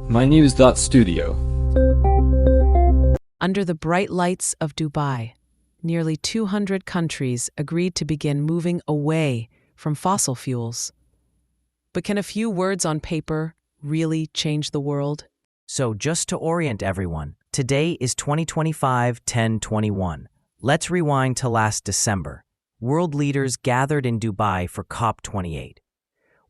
mynews.studio. Under the bright lights of Dubai, nearly 200 countries agreed to begin moving away from fossil fuels. But can a few words on paper really change the world? So just to orient everyone, today is 2025-10-21. Let's rewind to last December. World leaders gathered in Dubai for COP28.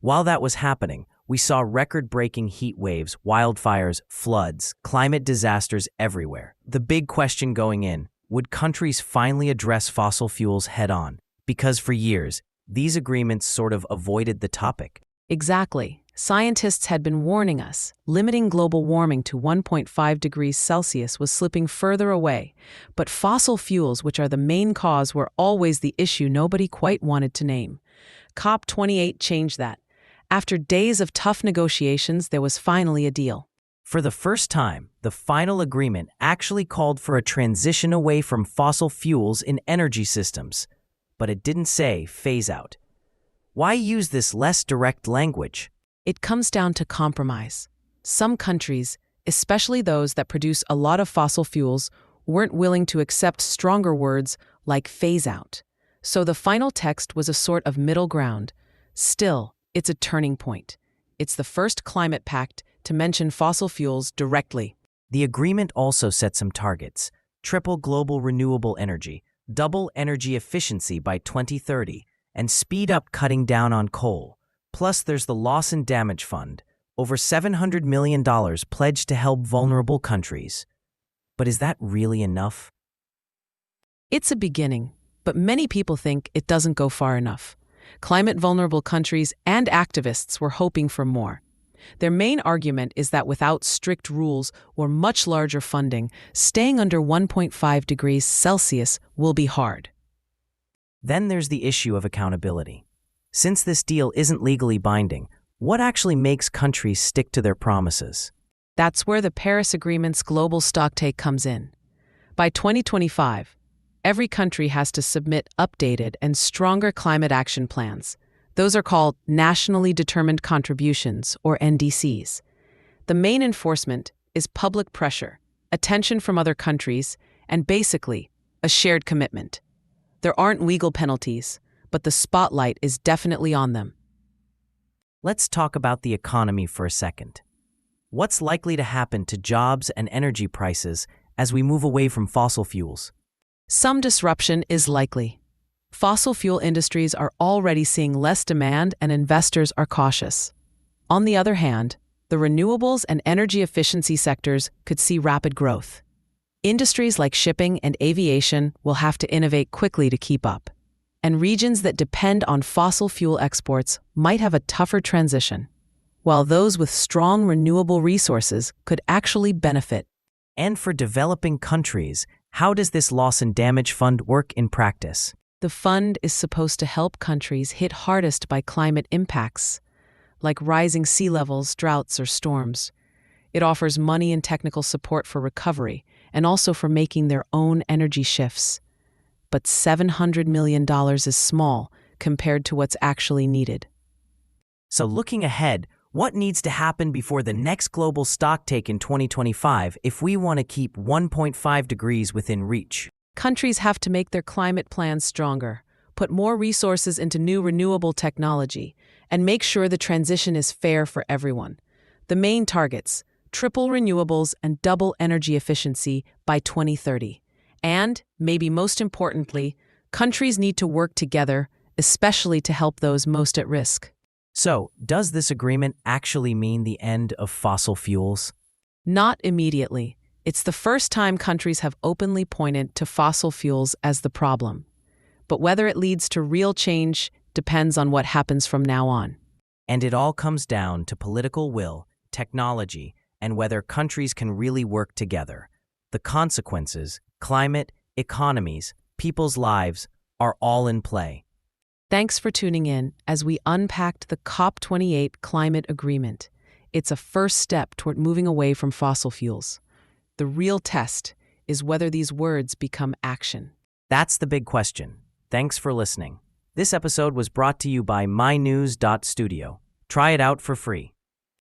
While that was happening, we saw record-breaking heat waves, wildfires, floods, climate disasters everywhere. The big question going in, would countries finally address fossil fuels head-on? Because for years, these agreements sort of avoided the topic. Exactly. Scientists had been warning us. Limiting global warming to 1.5 degrees Celsius was slipping further away. But fossil fuels, which are the main cause, were always the issue nobody quite wanted to name. COP28 changed that. After days of tough negotiations, there was finally a deal. For the first time, the final agreement actually called for a transition away from fossil fuels in energy systems. But it didn't say phase out. Why use this less direct language? It comes down to compromise. Some countries, especially those that produce a lot of fossil fuels, weren't willing to accept stronger words like phase out. So the final text was a sort of middle ground. Still, it's a turning point. It's the first climate pact to mention fossil fuels directly. The agreement also set some targets: triple global renewable energy, double energy efficiency by 2030, and speed up cutting down on coal. Plus, there's the Loss and Damage Fund, over $700 million pledged to help vulnerable countries. But is that really enough? It's a beginning, but many people think it doesn't go far enough. Climate-vulnerable countries and activists were hoping for more. Their main argument is that without strict rules or much larger funding, staying under 1.5 degrees Celsius will be hard. Then there's the issue of accountability. Since this deal isn't legally binding, what actually makes countries stick to their promises? That's where the Paris Agreement's global stocktake comes in. By 2025, every country has to submit updated and stronger climate action plans. Those are called Nationally Determined Contributions, or NDCs. The main enforcement is public pressure, attention from other countries, and basically, a shared commitment. There aren't legal penalties, but the spotlight is definitely on them. Let's talk about the economy for a second. What's likely to happen to jobs and energy prices as we move away from fossil fuels? Some disruption is likely. Fossil fuel industries are already seeing less demand and investors are cautious. On the other hand, the renewables and energy efficiency sectors could see rapid growth. Industries like shipping and aviation will have to innovate quickly to keep up. And regions that depend on fossil fuel exports might have a tougher transition, while those with strong renewable resources could actually benefit. And for developing countries, how does this Loss and Damage Fund work in practice? The fund is supposed to help countries hit hardest by climate impacts, like rising sea levels, droughts, or storms. It offers money and technical support for recovery, and also for making their own energy shifts. But $700 million is small compared to what's actually needed. So looking ahead, what needs to happen before the next global stocktake in 2025 if we want to keep 1.5 degrees within reach? Countries have to make their climate plans stronger, put more resources into new renewable technology, and make sure the transition is fair for everyone. The main targets: triple renewables and double energy efficiency by 2030. And, maybe most importantly, countries need to work together, especially to help those most at risk. So, does this agreement actually mean the end of fossil fuels? Not immediately. It's the first time countries have openly pointed to fossil fuels as the problem. But whether it leads to real change depends on what happens from now on. And it all comes down to political will, technology, and whether countries can really work together. The consequences, climate, economies, people's lives, are all in play. Thanks for tuning in as we unpacked the COP28 climate agreement. It's a first step toward moving away from fossil fuels. The real test is whether these words become action. That's the big question. Thanks for listening. This episode was brought to you by mynews.studio. Try it out for free.